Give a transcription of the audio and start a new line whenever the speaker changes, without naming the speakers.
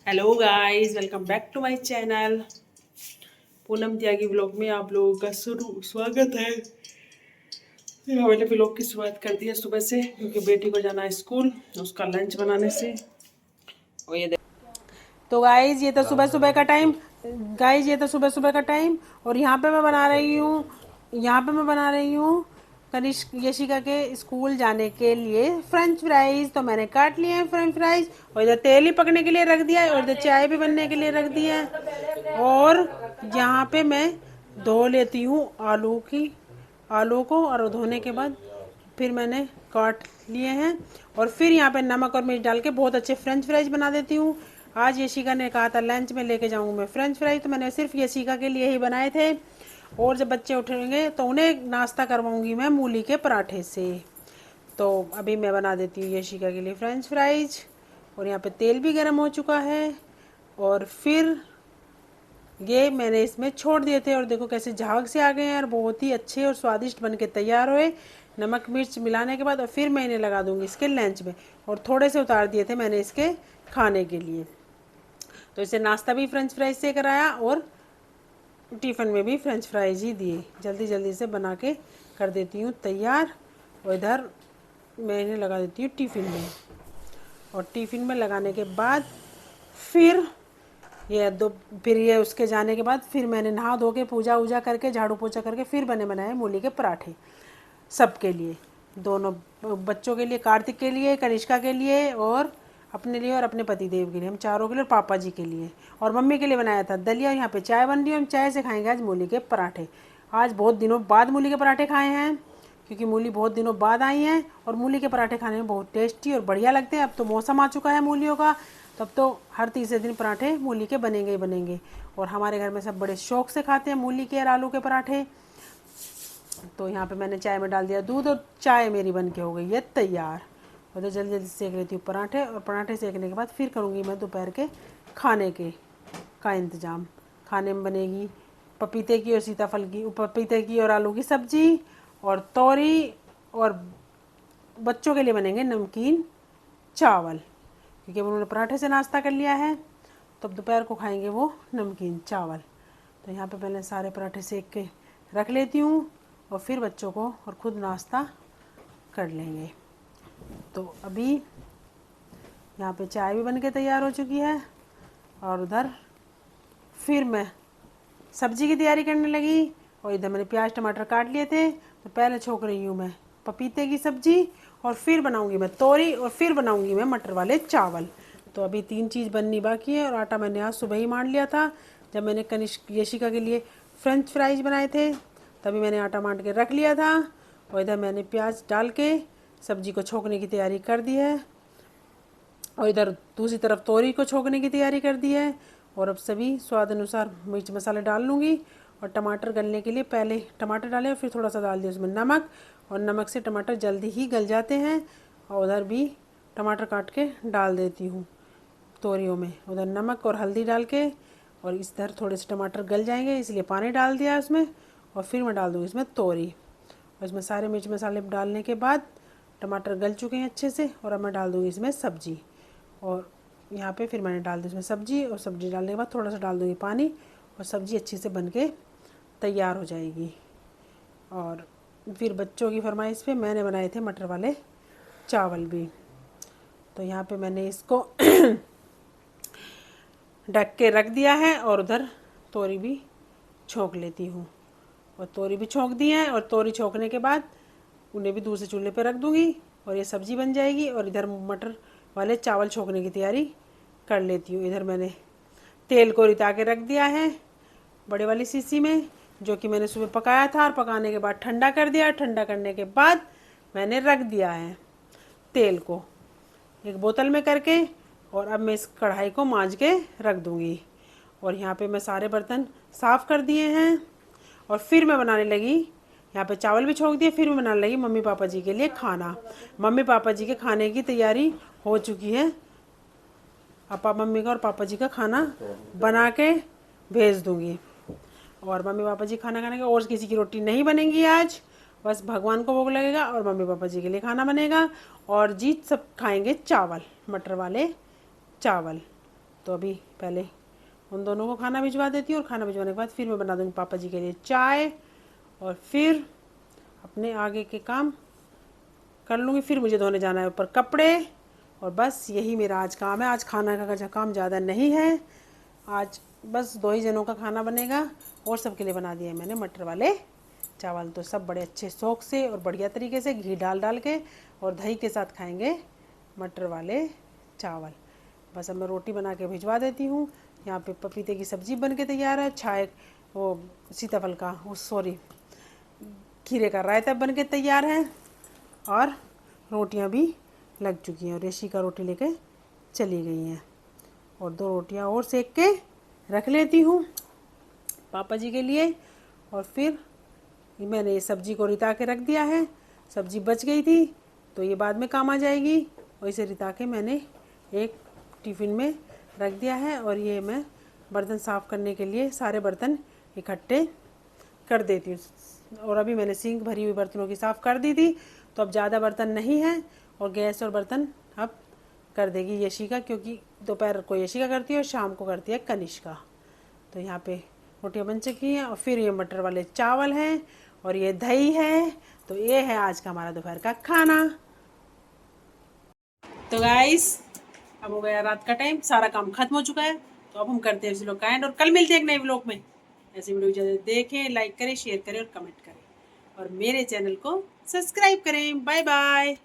Hello guys, welcome back to my channel. Poonam Tyagi vlog में आप लोगों का स्वागत है। मैंने व्लॉग की शुरुआत कर दी है सुबह से, क्योंकि बेटी को जाना है स्कूल, उसका लंच बनाने से। और ये तो गाइज ये तो सुबह सुबह का टाइम। और यहाँ पे मैं बना रही हूँ कनिष्क यशिका के स्कूल जाने के लिए फ्रेंच फ्राइज। तो मैंने काट लिए हैं फ्रेंच फ्राइज, और इधर तेल ही पकने के लिए रख दिया है, और इधर चाय भी बनने के लिए रख दी है। और यहाँ पे मैं धो लेती हूँ आलू को, और धोने के बाद फिर मैंने काट लिए हैं। और फिर यहाँ पे नमक और मिर्च डाल के बहुत अच्छे फ्रेंच फ्राइज बना देती हूँ। आज यशिका ने कहा था लंच में लेके जाऊँगी मैं फ्रेंच फ्राइज, तो मैंने सिर्फ यशिका के लिए ही बनाए थे। और जब बच्चे उठेंगे तो उन्हें नाश्ता करवाऊँगी मैं मूली के पराठे से। तो अभी मैं बना देती हूँ यशिका के लिए फ्रेंच फ्राइज। और यहाँ पे तेल भी गर्म हो चुका है, और फिर ये मैंने इसमें छोड़ दिए थे, और देखो कैसे झाग से आ गए हैं, और बहुत ही अच्छे और स्वादिष्ट बन के तैयार हुए नमक मिर्च मिलाने के बाद। और फिर मैं इन्हें लगा दूंगी इसके लंच में, और थोड़े से उतार दिए थे मैंने इसके खाने के लिए। तो इसे नाश्ता भी फ्रेंच फ्राइज से कराया, और टिफ़िन में भी फ्रेंच फ्राइज ही दिए। जल्दी जल्दी से बना के कर देती हूँ तैयार, और इधर मैं इन्हें लगा देती हूँ टिफ़िन में। और टिफ़िन में लगाने के बाद फिर ये उसके जाने के बाद फिर मैंने नहा धो के पूजा वूजा करके झाड़ू पोछा करके फिर बने बनाए मूली के पराठे सबके लिए, दोनों बच्चों के लिए, कार्तिक के लिए, कनिष्का के लिए, और अपने लिए, और अपने पति देव के लिए, हम चारों के लिए, और पापा जी के लिए, और मम्मी के लिए बनाया था दलिया। यहाँ पे चाय बन रही है, हम चाय से खाएंगे आज मूली के पराठे। आज बहुत दिनों बाद मूली के पराठे खाए हैं, क्योंकि मूली बहुत दिनों बाद आई हैं, और मूली के पराठे खाने में बहुत टेस्टी और बढ़िया लगते हैं। अब तो मौसम आ चुका है मूलियों का, तब तो हर तीसरे दिन पराठे मूली के बनेंगे ही बनेंगे। और हमारे घर में सब बड़े शौक से खाते हैं मूली के और आलू के पराठे। तो यहाँ पे मैंने चाय में डाल दिया दूध, और चाय मेरी बन के हो गई है तैयार। और तो जल्दी जल्दी सेक लेती हूँ पराठे, और पराठे सेकने के बाद फिर करूँगी मैं दोपहर के खाने का इंतज़ाम। खाने में बनेगी पपीते की और सीताफल की, पपीते की और आलू की सब्जी, और तोरी, और बच्चों के लिए बनेंगे नमकीन चावल, क्योंकि उन्होंने पराठे से नाश्ता कर लिया है। तो अब दोपहर को खाएंगे वो नमकीन चावल। तो यहाँ पे पहले सारे पराठे सेक के रख लेती हूँ, और फिर बच्चों को और ख़ुद नाश्ता कर लेंगे। तो अभी यहाँ पे चाय भी बन के तैयार हो चुकी है, और उधर फिर मैं सब्जी की तैयारी करने लगी। और इधर मैंने प्याज टमाटर काट लिए थे, तो पहले छोक रही हूँ मैं पपीते की सब्जी, और फिर बनाऊँगी मैं तोरी, और फिर बनाऊँगी मैं मटर वाले चावल। तो अभी 3 चीज़ बननी बाकी है। और आटा मैंने आज सुबह ही मान लिया था, जब मैंने कनिष्क यशिका के लिए फ्रेंच फ्राइज बनाए थे, तभी मैंने आटा मान के रख लिया था। और इधर मैंने प्याज डाल के सब्जी को छोंकने की तैयारी कर दी है, और इधर दूसरी तरफ तोरी को छोंकने की तैयारी कर दी है। और अब सभी स्वाद अनुसार मिर्च मसाले डाल लूँगी। और टमाटर गलने के लिए पहले टमाटर डाले, और फिर थोड़ा सा डाल दिया उसमें नमक, और नमक से टमाटर जल्दी ही गल जाते हैं। और उधर भी टमाटर काट के डाल देती हूँ तोरियों में, उधर नमक और हल्दी डाल के। और इस तरह थोड़े से टमाटर गल जाएंगे, इसलिए पानी डाल दिया उसमें। और फिर मैं डाल दूँगी इसमें तोरी, और इसमें सारे मिर्च मसाले डालने के बाद टमाटर गल चुके हैं अच्छे से। और अब मैं डाल दूँगी इसमें सब्जी, और यहाँ पे फिर मैंने डाल दी इसमें सब्जी, और सब्जी डालने के बाद थोड़ा सा डाल दूँगी पानी, और सब्जी अच्छी से बन के तैयार हो जाएगी। और फिर बच्चों की फरमाइश पे मैंने बनाए थे मटर वाले चावल भी। तो यहाँ पे मैंने इसको ढक के रख दिया है, और उधर तोरी भी छोंक लेती हूँ। और तोरी भी छोंक दी है, और तोरी छोंकने के बाद उन्हें भी दूसरे चूल्हे पर रख दूँगी, और ये सब्ज़ी बन जाएगी। और इधर मटर वाले चावल छोंकने की तैयारी कर लेती हूँ। इधर मैंने तेल को रिता के रख दिया है बड़े वाली शीशी में, जो कि मैंने सुबह पकाया था, और पकाने के बाद ठंडा कर दिया। ठंडा करने के बाद मैंने रख दिया है तेल को एक बोतल में करके। और अब मैं इस कढ़ाई को मांज के रख दूँगी। और यहाँ पे मैं सारे बर्तन साफ़ कर दिए हैं, और फिर मैं बनाने लगी, यहाँ पे चावल भी छोंक दिए, फिर मैं बनाने लगी मम्मी पापा जी के लिए खाना। मम्मी पापा जी के खाने की तैयारी हो चुकी है। अब मम्मी का और पापा जी का खाना बना के भेज दूँगी। और मम्मी पापा जी खाना खाने के, और किसी की रोटी नहीं बनेगी आज, बस भगवान को भोग लगेगा, और मम्मी पापा जी के लिए खाना बनेगा। और जी सब खाएंगे चावल, मटर वाले चावल। तो अभी पहले उन दोनों को खाना भिजवा देती हूँ और खाना भिजवाने के बाद फिर मैं बना दूँगी पापा जी के लिए चाय और फिर अपने आगे के काम कर लूँगी। फिर मुझे धोने जाना है ऊपर कपड़े और बस यही मेरा आज काम है। आज खाना का काम ज़्यादा नहीं है, आज बस 2 ही जनों का खाना बनेगा और सबके लिए बना दिया है मैंने मटर वाले चावल। तो सब बड़े अच्छे शौक से और बढ़िया तरीके से घी डाल के और दही के साथ खाएंगे मटर वाले चावल। बस अब मैं रोटी बना के भिजवा देती हूँ। यहाँ पे पपीते की सब्ज़ी बन के तैयार है, छाए वो सीताफल का सॉरी खीरे का रायता बन के तैयार है और रोटियाँ भी लग चुकी हैं और ऋषि का रोटी लेके चली गई हैं और 2 रोटियाँ और सेक के रख लेती हूँ पापा जी के लिए। और फिर मैंने ये सब्ज़ी को रिता के रख दिया है, सब्ज़ी बच गई थी तो ये बाद में काम आ जाएगी और इसे रिता के मैंने एक टिफ़िन में रख दिया है। और ये मैं बर्तन साफ़ करने के लिए सारे बर्तन इकट्ठे कर देती हूँ। और अभी मैंने सिंक भरी हुई बर्तनों की साफ़ कर दी थी तो अब ज़्यादा बर्तन नहीं है और गैस और बर्तन अब कर देगी यशिका, क्योंकि दोपहर को यशिका करती है और शाम को करती है कनिष्का। तो यहाँ पे रोटियाँ बन चुकी हैं और फिर ये मटर वाले चावल हैं और ये दही है। तो ये है आज का हमारा दोपहर का खाना। तो गाइस अब हो गया रात का टाइम, सारा काम खत्म हो चुका है। तो अब हम करते हैं इस व्लॉग का एंड और कल मिलते हैं एक नए व्लॉग में। ऐसे वीडियो देखें, लाइक करें, शेयर करें और कमेंट करें और मेरे चैनल को सब्सक्राइब करें। Bye bye.